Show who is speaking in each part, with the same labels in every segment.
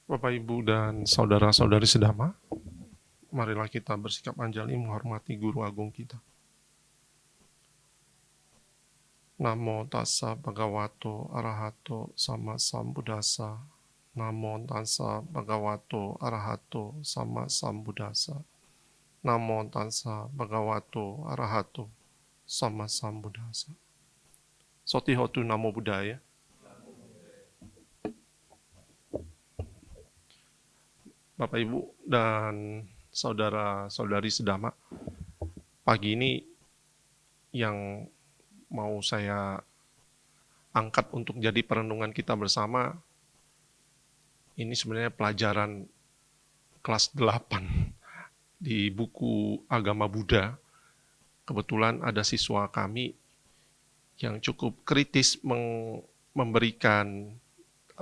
Speaker 1: Bapak, Ibu, dan saudara-saudari sedama, marilah kita bersikap anjali menghormati Guru Agung kita. Namo tassa bhagavato arahato sama sambuddhassa. Namo tassa bhagavato arahato sama sambuddhassa. Namo tassa bhagavato arahato sama sambuddhassa. Sotihotu namo buddhaya. Bapak, Ibu, dan saudara-saudari sedama, pagi ini yang mau saya angkat untuk jadi perenungan kita bersama, ini sebenarnya pelajaran kelas 8 di buku Agama Buddha. Kebetulan ada siswa kami yang cukup kritis memberikan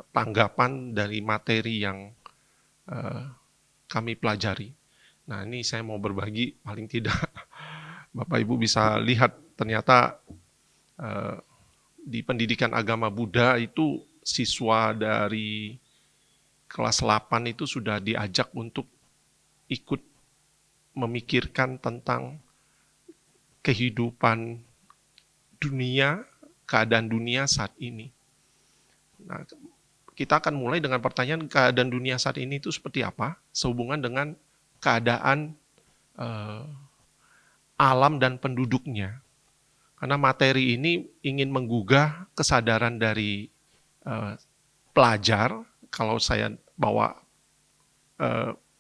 Speaker 1: tanggapan dari materi yang kami pelajari. Nah, ini saya mau berbagi, paling tidak Bapak Ibu bisa lihat ternyata di pendidikan agama Buddha itu siswa dari kelas 8 itu sudah diajak untuk ikut memikirkan tentang kehidupan dunia, keadaan dunia saat ini. Nah, kita akan mulai dengan pertanyaan keadaan dunia saat ini itu seperti apa, sehubungan dengan keadaan alam dan penduduknya. Karena materi ini ingin menggugah kesadaran dari pelajar. Kalau saya bawa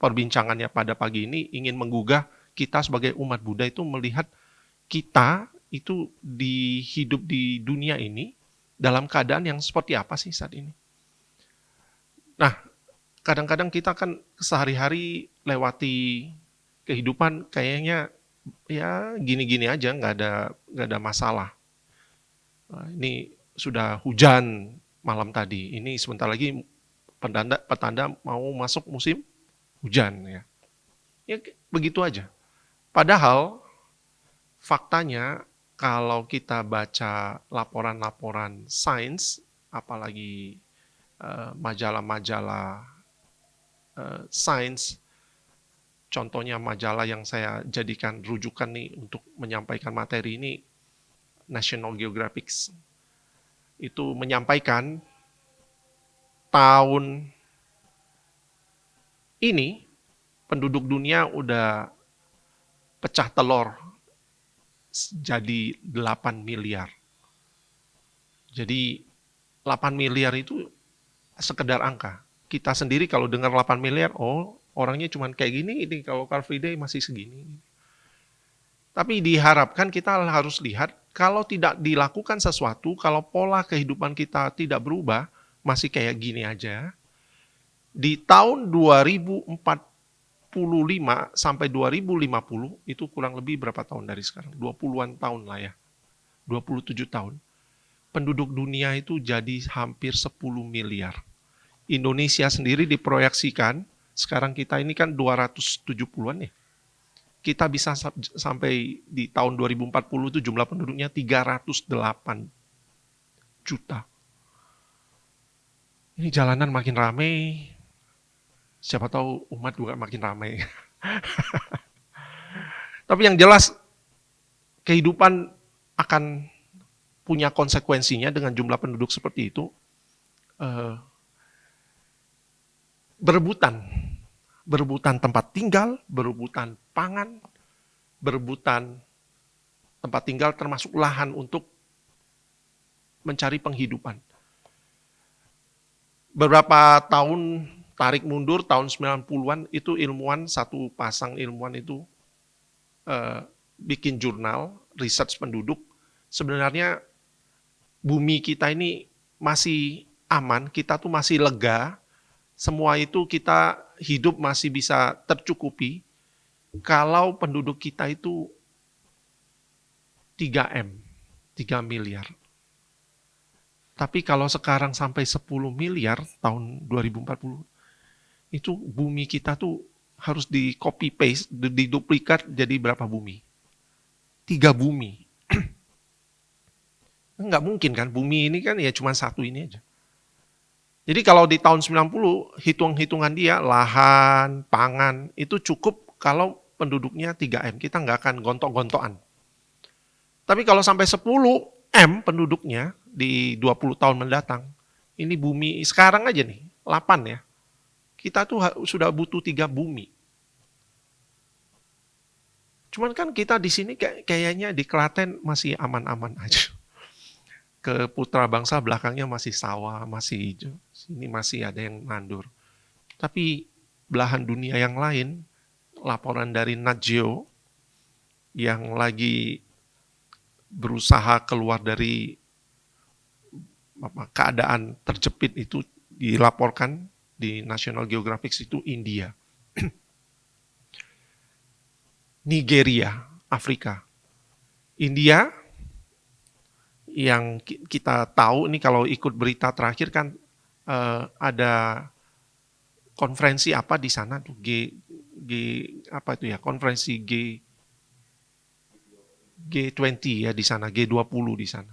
Speaker 1: perbincangannya pada pagi ini, ingin menggugah kita sebagai umat Buddha itu melihat kita itu hidup di dunia ini dalam keadaan yang seperti apa sih saat ini. Nah, kadang-kadang kita kan sehari-hari lewati kehidupan kayaknya ya gini-gini aja, nggak ada masalah. Nah, ini sudah hujan malam tadi, ini sebentar lagi petanda mau masuk musim hujan ya. Ya begitu aja. Padahal faktanya kalau kita baca laporan-laporan sains, apalagi majalah-majalah sains, contohnya majalah yang saya jadikan rujukan nih untuk menyampaikan materi ini, National Geographic, itu menyampaikan tahun ini penduduk dunia udah pecah telur jadi 8 miliar. Jadi 8 miliar itu sekedar angka. Kita sendiri kalau dengar 8 miliar, oh orangnya cuma kayak gini, ini kalau Car Free Day masih segini. Tapi diharapkan kita harus lihat, kalau tidak dilakukan sesuatu, kalau pola kehidupan kita tidak berubah, masih kayak gini aja, di tahun 2045 sampai 2050, itu kurang lebih berapa tahun dari sekarang? 20-an tahun lah ya, 27 tahun. Penduduk dunia itu jadi hampir 10 miliar. Indonesia sendiri diproyeksikan, sekarang kita ini kan 270-an ya, kita bisa sampai di tahun 2040 itu jumlah penduduknya 308 juta. Ini jalanan makin ramai, siapa tahu umat juga makin ramai. Tapi yang jelas kehidupan akan punya konsekuensinya dengan jumlah penduduk seperti itu. Berebutan tempat tinggal, berebutan pangan, berebutan tempat tinggal termasuk lahan untuk mencari penghidupan. Beberapa tahun tarik mundur, tahun 90-an itu satu pasang ilmuwan itu bikin jurnal, research penduduk. Sebenarnya bumi kita ini masih aman, kita tuh masih lega, semua itu kita hidup masih bisa tercukupi kalau penduduk kita itu 3M, 3 miliar. Tapi kalau sekarang sampai 10 miliar tahun 2040, itu bumi kita tuh harus di copy paste, diduplikat jadi berapa bumi? 3 bumi. Nggak mungkin kan, bumi ini kan ya cuma satu ini aja. Jadi kalau di tahun 90, hitung-hitungan dia, lahan, pangan, itu cukup kalau penduduknya 3M. Kita nggak akan gontok-gontokan. Tapi kalau sampai 10M penduduknya di 20 tahun mendatang, ini bumi sekarang aja nih, 8 ya. Kita tuh sudah butuh 3 bumi. Cuman kan kita di sini kayaknya di Klaten masih aman-aman aja. Ke Putra Bangsa belakangnya masih sawah, masih hijau. Sini masih ada yang nandur. Tapi belahan dunia yang lain, laporan dari Nat Geo yang lagi berusaha keluar dari keadaan terjepit itu dilaporkan di National Geographic itu India. Nigeria, Afrika. India yang kita tahu ini kalau ikut berita terakhir kan ada konferensi apa di sana tuh apa itu ya, konferensi G20 ya di sana, G20 di sana.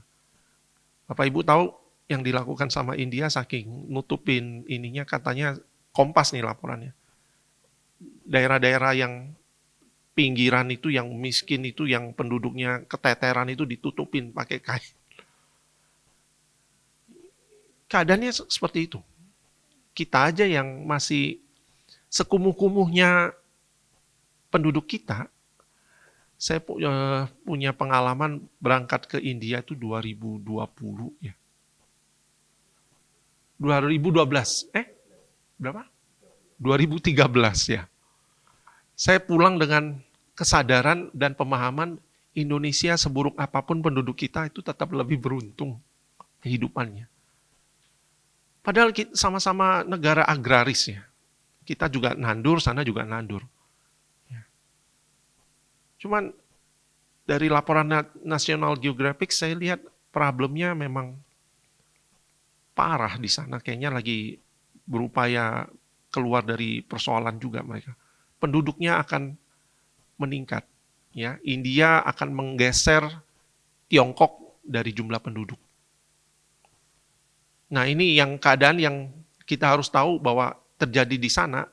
Speaker 1: Bapak Ibu tahu yang dilakukan sama India saking nutupin ininya, katanya Kompas nih laporannya. Daerah-daerah yang pinggiran itu, yang miskin itu, yang penduduknya keteteran itu ditutupin pakai kain. Keadaannya seperti itu. Kita aja yang masih sekumuh-kumuhnya penduduk kita. Saya punya pengalaman berangkat ke India itu 2020 ya. 2012, berapa? 2013 ya. Saya pulang dengan kesadaran dan pemahaman Indonesia seburuk apapun penduduk kita itu tetap lebih beruntung kehidupannya. Padahal kita sama-sama negara agraris ya. Kita juga nandur, sana juga nandur. Cuman dari laporan National Geographic saya lihat problemnya memang parah di sana. Kayaknya lagi berupaya keluar dari persoalan juga mereka. Penduduknya akan meningkat. Ya, India akan menggeser Tiongkok dari jumlah penduduk. Nah, ini yang keadaan yang kita harus tahu bahwa terjadi di sana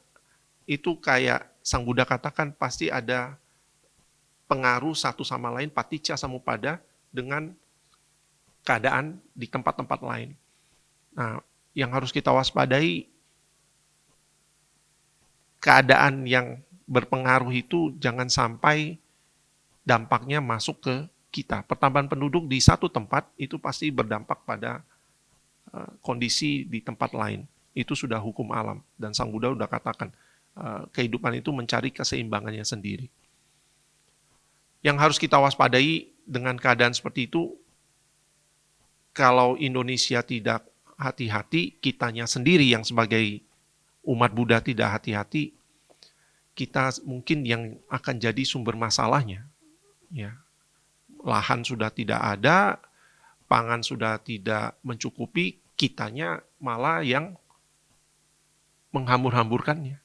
Speaker 1: itu kayak Sang Buddha katakan pasti ada pengaruh satu sama lain, paticca samuppada dengan keadaan di tempat-tempat lain. Nah, yang harus kita waspadai, keadaan yang berpengaruh itu jangan sampai dampaknya masuk ke kita. Pertambahan penduduk di satu tempat itu pasti berdampak pada kondisi di tempat lain. Itu sudah hukum alam. Dan Sang Buddha sudah katakan, kehidupan itu mencari keseimbangannya sendiri. Yang harus kita waspadai dengan keadaan seperti itu, kalau Indonesia tidak hati-hati, kitanya sendiri yang sebagai umat Buddha tidak hati-hati, kita mungkin yang akan jadi sumber masalahnya. Ya. Lahan sudah tidak ada, pangan sudah tidak mencukupi, kitanya malah yang menghambur-hamburkannya.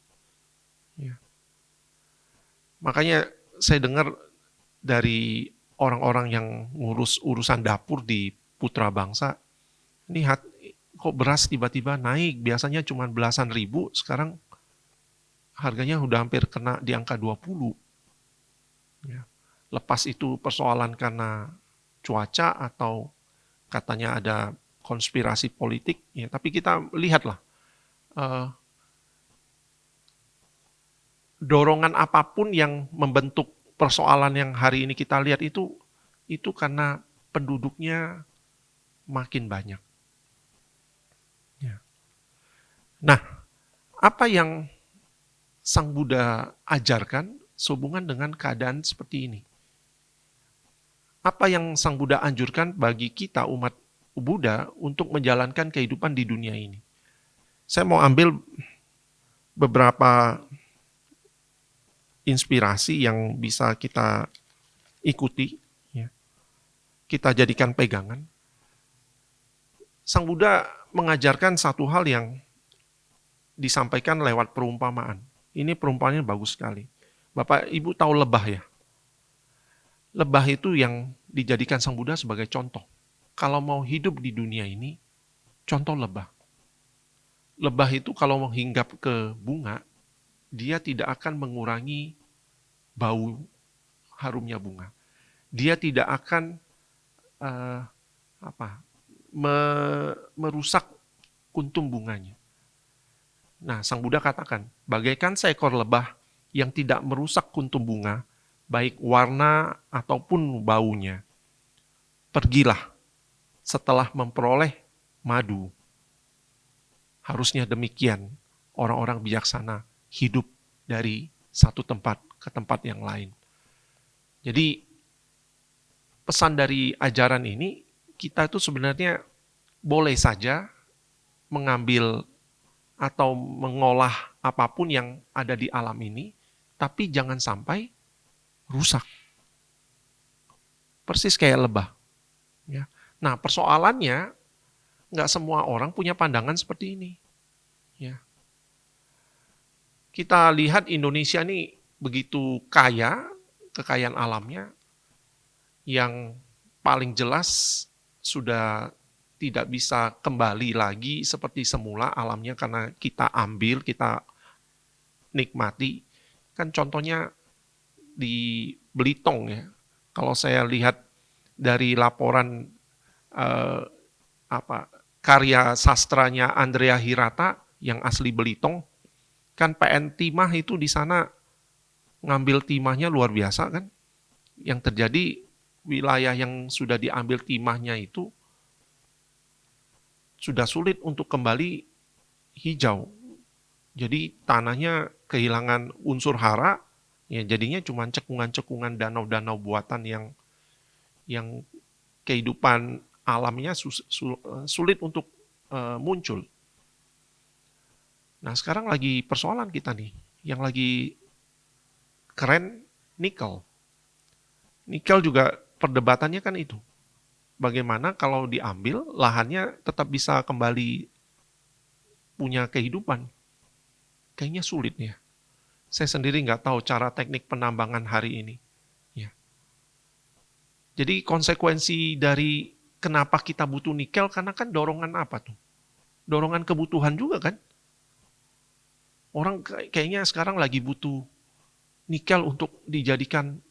Speaker 1: Ya. Makanya saya dengar dari orang-orang yang ngurus urusan dapur di Putra Bangsa, ini kok beras tiba-tiba naik, biasanya cuma belasan ribu, sekarang harganya udah hampir kena di angka 20. Ya. Lepas itu persoalan karena cuaca atau katanya ada konspirasi politik, ya, tapi kita lihatlah, dorongan apapun yang membentuk persoalan yang hari ini kita lihat itu karena penduduknya makin banyak. Ya. Nah, apa yang Sang Buddha ajarkan sehubungan dengan keadaan seperti ini? Apa yang Sang Buddha anjurkan bagi kita umat Buddha untuk menjalankan kehidupan di dunia ini? Saya mau ambil beberapa inspirasi yang bisa kita ikuti, ya. Kita jadikan pegangan. Sang Buddha mengajarkan satu hal yang disampaikan lewat perumpamaan. Ini perumpamaannya bagus sekali. Bapak Ibu tahu lebah ya? Lebah itu yang dijadikan Sang Buddha sebagai contoh. Kalau mau hidup di dunia ini, contoh lebah. Lebah itu kalau menghinggap ke bunga, dia tidak akan mengurangi bau harumnya bunga. Dia tidak akan eh, apa merusak kuntum bunganya. Nah, Sang Buddha katakan, bagaikan seekor lebah yang tidak merusak kuntum bunga, baik warna ataupun baunya. Pergilah setelah memperoleh madu. Harusnya demikian orang-orang bijaksana hidup dari satu tempat ke tempat yang lain. Jadi pesan dari ajaran ini, kita itu sebenarnya boleh saja mengambil atau mengolah apapun yang ada di alam ini, tapi jangan sampai rusak. Persis kayak lebah. Ya. Nah, persoalannya nggak semua orang punya pandangan seperti ini. Ya. Kita lihat Indonesia ini begitu kaya, kekayaan alamnya, yang paling jelas sudah tidak bisa kembali lagi seperti semula alamnya karena kita ambil, kita nikmati. Kan contohnya di Belitung ya. Kalau saya lihat dari laporan eh, karya sastranya Andrea Hirata yang asli Belitung, kan PN Timah itu di sana ngambil timahnya luar biasa kan. Yang terjadi wilayah yang sudah diambil timahnya itu sudah sulit untuk kembali hijau. Jadi tanahnya kehilangan unsur hara, ya jadinya cuma cekungan-cekungan danau-danau buatan yang kehidupan alamnya sulit untuk muncul. Nah, sekarang lagi persoalan kita nih, yang lagi keren nikel. Nikel juga perdebatannya kan itu. Bagaimana kalau diambil, lahannya tetap bisa kembali punya kehidupan. Kayaknya sulit ya. Saya sendiri nggak tahu cara teknik penambangan hari ini. Ya. Jadi konsekuensi dari kenapa kita butuh nikel, karena kan dorongan apa tuh? Dorongan kebutuhan juga kan? Orang kayaknya sekarang lagi butuh nikel untuk dijadikan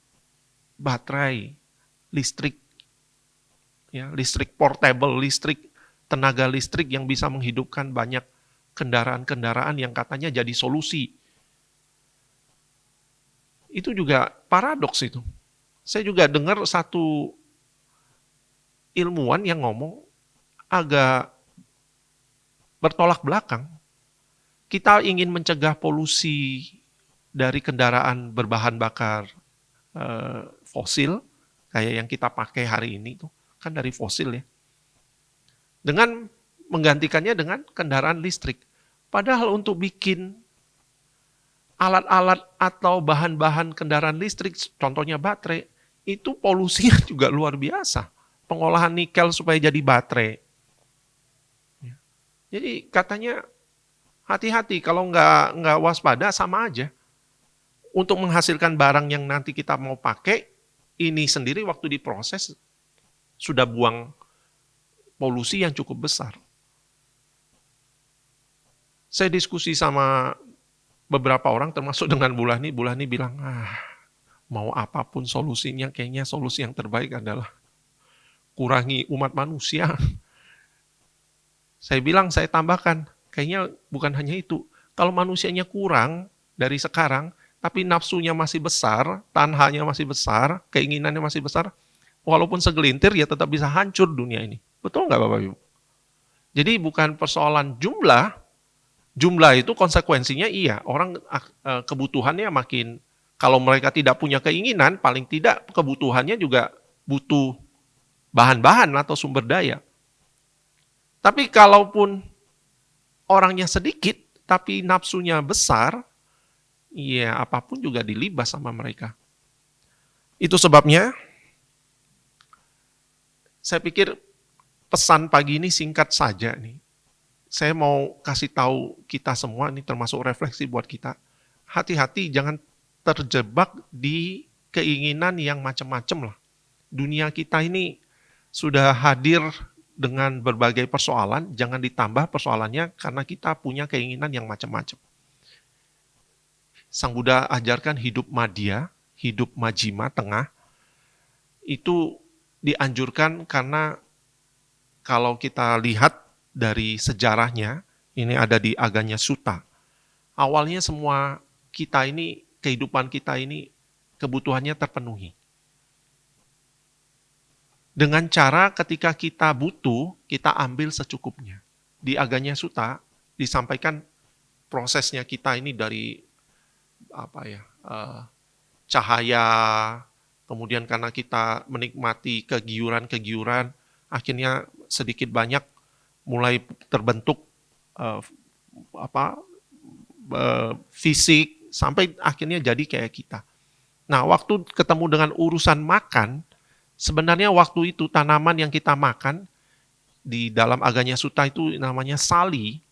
Speaker 1: baterai, listrik, ya, listrik portable, listrik, tenaga listrik yang bisa menghidupkan banyak kendaraan-kendaraan yang katanya jadi solusi. Itu juga paradoks itu. Saya juga dengar satu ilmuwan yang ngomong agak bertolak belakang. Kita ingin mencegah polusi dari kendaraan berbahan bakar fosil, kayak yang kita pakai hari ini tuh, kan dari fosil ya. Dengan menggantikannya dengan kendaraan listrik. Padahal untuk bikin alat-alat atau bahan-bahan kendaraan listrik, contohnya baterai, itu polusinya juga luar biasa. Pengolahan nikel supaya jadi baterai. Jadi katanya hati-hati, kalau nggak waspada sama aja. Untuk menghasilkan barang yang nanti kita mau pakai, ini sendiri waktu diproses sudah buang polusi yang cukup besar. Saya diskusi sama beberapa orang termasuk dengan Bulani bilang, mau apapun solusinya kayaknya solusi yang terbaik adalah kurangi umat manusia. Saya bilang, saya tambahkan, kayaknya bukan hanya itu. Kalau manusianya kurang dari sekarang, tapi nafsunya masih besar, tanhanya masih besar, keinginannya masih besar, walaupun segelintir ya tetap bisa hancur dunia ini. Betul nggak Bapak Ibu? Jadi bukan persoalan jumlah, jumlah itu konsekuensinya iya, orang kebutuhannya makin, kalau mereka tidak punya keinginan, paling tidak kebutuhannya juga butuh bahan-bahan atau sumber daya. Tapi kalaupun orangnya sedikit, tapi nafsunya besar, ya apapun juga dilibas sama mereka. Itu sebabnya, saya pikir pesan pagi ini singkat saja nih. Saya mau kasih tahu kita semua, ini termasuk refleksi buat kita. Hati-hati jangan terjebak di keinginan yang macam-macam lah. Dunia kita ini sudah hadir dengan berbagai persoalan, jangan ditambah persoalannya karena kita punya keinginan yang macam-macam. Sang Buddha ajarkan hidup madhya, hidup majjhima, tengah, itu dianjurkan karena kalau kita lihat dari sejarahnya, ini ada di Aganya Sutta. Awalnya semua kita ini, kehidupan kita ini, kebutuhannya terpenuhi. Dengan cara ketika kita butuh, kita ambil secukupnya. Di Aganya Sutta disampaikan prosesnya kita ini dari cahaya, kemudian karena kita menikmati kegiuran-kegiuran, akhirnya sedikit banyak mulai terbentuk fisik, sampai akhirnya jadi kayak kita. Nah, waktu ketemu dengan urusan makan, sebenarnya waktu itu tanaman yang kita makan, di dalam Aganya Sutta itu namanya sali.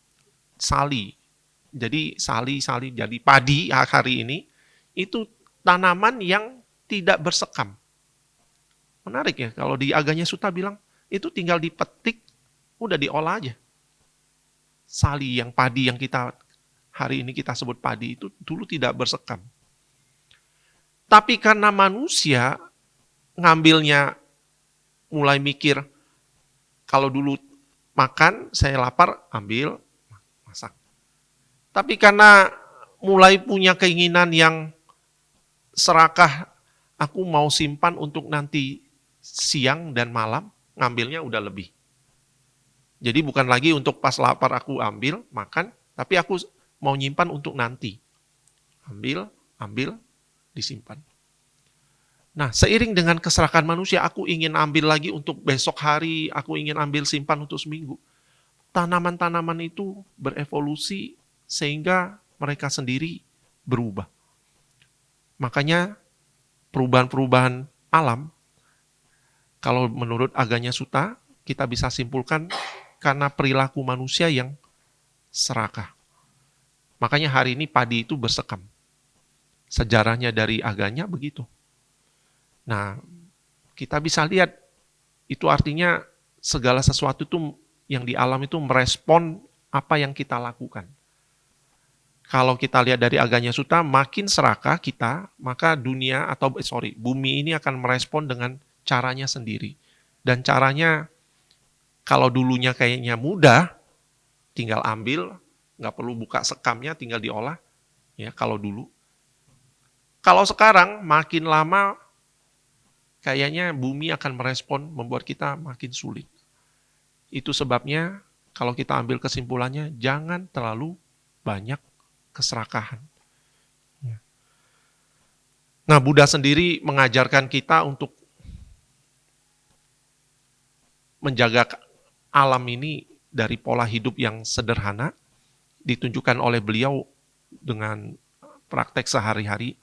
Speaker 1: Jadi sali, jadi padi hari ini, itu tanaman yang tidak bersekam. Menarik ya, kalau di Aganya Sutta bilang, itu tinggal dipetik, udah diolah aja. Sali yang padi yang kita hari ini kita sebut padi itu dulu tidak bersekam. Tapi karena manusia ngambilnya mulai mikir, kalau dulu makan, saya lapar, ambil, masak. Tapi karena mulai punya keinginan yang serakah, aku mau simpan untuk nanti siang dan malam, ngambilnya udah lebih. Jadi bukan lagi untuk pas lapar aku ambil, makan, tapi aku mau nyimpan untuk nanti. Ambil, disimpan. Nah, seiring dengan keserakahan manusia, aku ingin ambil lagi untuk besok hari, aku ingin ambil simpan untuk seminggu. Tanaman-tanaman itu berevolusi sehingga mereka sendiri berubah. Makanya perubahan-perubahan alam, kalau menurut Aganya Sutta, kita bisa simpulkan karena perilaku manusia yang serakah. Makanya hari ini padi itu bersekam. Sejarahnya dari aganya begitu. Nah, kita bisa lihat, itu artinya segala sesuatu itu yang di alam itu merespon apa yang kita lakukan. Kalau kita lihat dari Aganya Sutta, makin serakah kita, maka bumi ini akan merespon dengan caranya sendiri. Dan caranya, kalau dulunya kayaknya mudah, tinggal ambil, nggak perlu buka sekamnya, tinggal diolah. Ya, kalau dulu. Kalau sekarang, makin lama, kayaknya bumi akan merespon, membuat kita makin sulit. Itu sebabnya, kalau kita ambil kesimpulannya, jangan terlalu banyak keserakahan. Nah, Buddha sendiri mengajarkan kita untuk menjaga alam ini dari pola hidup yang sederhana, ditunjukkan oleh beliau dengan praktek sehari-hari.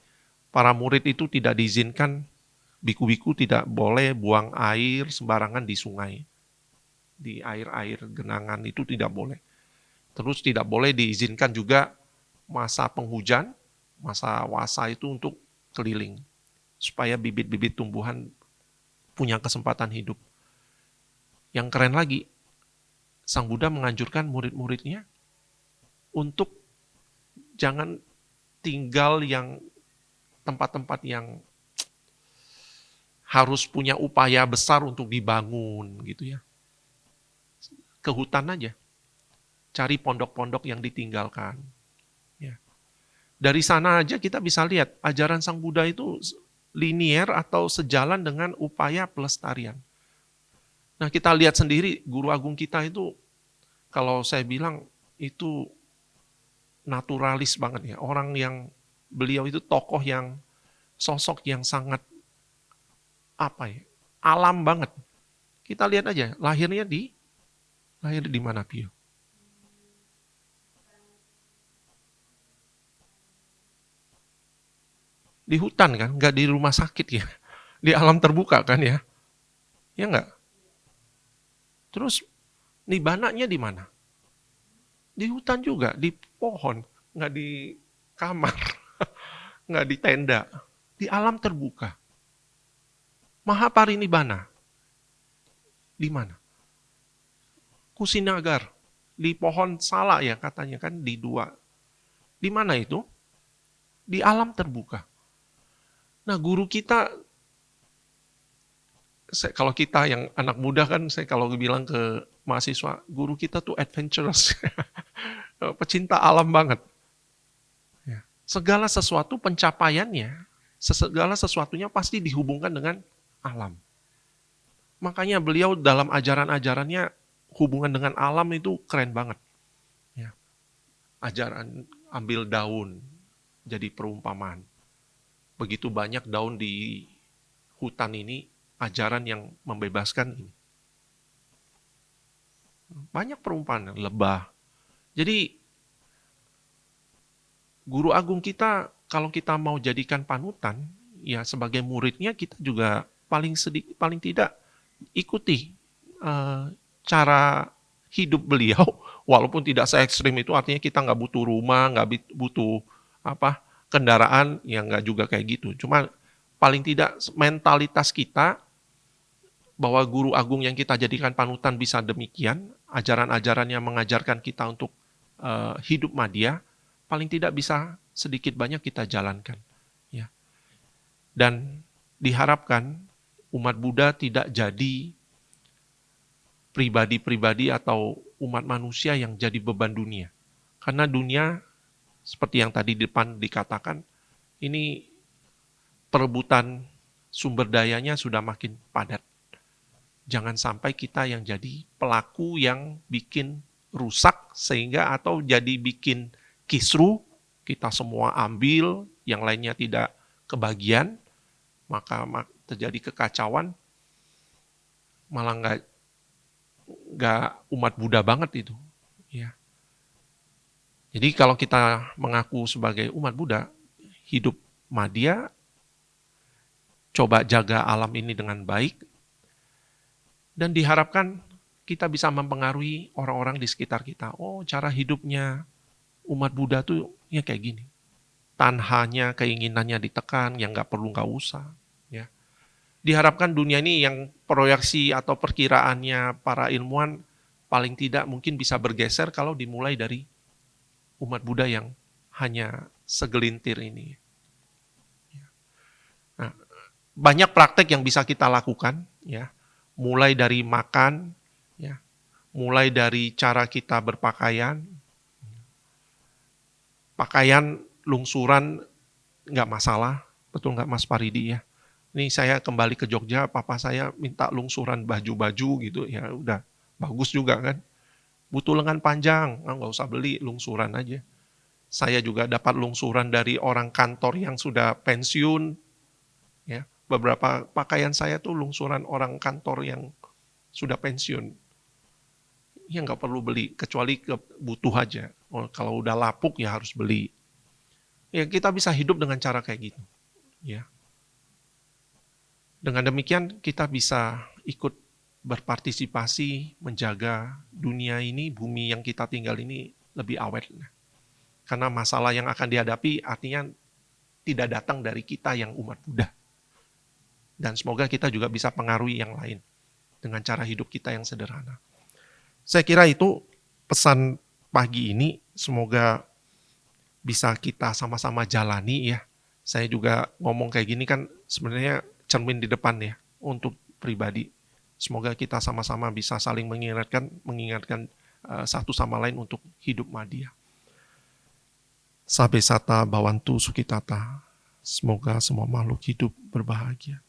Speaker 1: Para murid itu tidak diizinkan, biku-biku tidak boleh buang air sembarangan di sungai. Di air-air genangan itu tidak boleh. Terus tidak boleh diizinkan juga masa penghujan, masa wasa itu untuk keliling. Supaya bibit-bibit tumbuhan punya kesempatan hidup. Yang keren lagi, Sang Buddha menganjurkan murid-muridnya untuk jangan tinggal yang tempat-tempat yang harus punya upaya besar untuk dibangun gitu ya. Ke hutan aja. Cari pondok-pondok yang ditinggalkan. Ya. Dari sana aja kita bisa lihat ajaran Sang Buddha itu linier atau sejalan dengan upaya pelestarian. Nah, kita lihat sendiri guru agung kita itu, kalau saya bilang itu naturalis banget ya. Orang yang beliau itu tokoh yang sosok yang sangat alam banget. Kita lihat aja, lahir di mana Pio? Di hutan kan, nggak di rumah sakit ya. Di alam terbuka kan ya. Ya nggak? Terus nibananya di mana? Di hutan juga, di pohon, nggak di kamar, nggak di tenda. Di alam terbuka. Mahaparinibbana. Di mana? Kusinagar, di pohon salak ya katanya kan, di dua. Di mana itu? Di alam terbuka. Nah guru kita, kalau kita yang anak muda kan, saya kalau bilang ke mahasiswa, guru kita tuh adventurous, pecinta alam banget. Ya. Segala sesuatu pencapaiannya, segala sesuatunya pasti dihubungkan dengan alam. Makanya beliau dalam ajaran-ajarannya hubungan dengan alam itu keren banget. Ya. Ajaran ambil daun jadi perumpamaan. Begitu banyak daun di hutan ini, ajaran yang membebaskan ini. Banyak perumpamaan, lebah. Jadi guru agung kita, kalau kita mau jadikan panutan, ya sebagai muridnya kita juga paling tidak ikuti cara hidup beliau, walaupun tidak se-ekstrim itu, artinya kita nggak butuh rumah, nggak butuh kendaraan, ya nggak juga kayak gitu. Cuma paling tidak mentalitas kita bahwa guru agung yang kita jadikan panutan bisa demikian, ajaran-ajaran yang mengajarkan kita untuk hidup madya, paling tidak bisa sedikit banyak kita jalankan. Ya. Dan diharapkan umat Buddha tidak jadi pribadi-pribadi atau umat manusia yang jadi beban dunia. Karena dunia, seperti yang tadi di depan dikatakan, ini perebutan sumber dayanya sudah makin padat. Jangan sampai kita yang jadi pelaku yang bikin rusak sehingga atau jadi bikin kisru, kita semua ambil, yang lainnya tidak kebagian, maka terjadi kekacauan, malah nggak umat Buddha banget itu. Ya. Jadi kalau kita mengaku sebagai umat Buddha, hidup madya, coba jaga alam ini dengan baik, dan diharapkan kita bisa mempengaruhi orang-orang di sekitar kita. Oh, cara hidupnya umat Buddha tuh ya kayak gini. Tanhanya, keinginannya ditekan, yang nggak perlu nggak usah. Ya. Diharapkan dunia ini yang proyeksi atau perkiraannya para ilmuwan paling tidak mungkin bisa bergeser kalau dimulai dari umat Buddha yang hanya segelintir ini. Nah, banyak praktek yang bisa kita lakukan, ya. Mulai dari makan, ya, mulai dari cara kita berpakaian, pakaian lungsuran nggak masalah, betul nggak Mas Paridi ya? Ini saya kembali ke Jogja, papa saya minta lungsuran baju-baju gitu, ya udah bagus juga kan. Butuh lengan panjang, nggak usah beli, lungsuran aja. Saya juga dapat lungsuran dari orang kantor yang sudah pensiun, ya. Beberapa pakaian saya tuh lungsuran orang kantor yang sudah pensiun. Ya nggak perlu beli, kecuali butuh aja. Oh, kalau udah lapuk ya harus beli. Ya kita bisa hidup dengan cara kayak gitu. Ya. Dengan demikian kita bisa ikut berpartisipasi menjaga dunia ini, bumi yang kita tinggal ini lebih awet. Karena masalah yang akan dihadapi artinya tidak datang dari kita yang umat Buddha. Dan semoga kita juga bisa pengaruhi yang lain dengan cara hidup kita yang sederhana. Saya kira itu pesan pagi ini, semoga bisa kita sama-sama jalani ya. Saya juga ngomong kayak gini kan sebenarnya cermin di depan ya untuk pribadi. Semoga kita sama-sama bisa saling mengingatkan satu sama lain untuk hidup madya. Sabe sata bawantu sukitata. Semoga semua makhluk hidup berbahagia.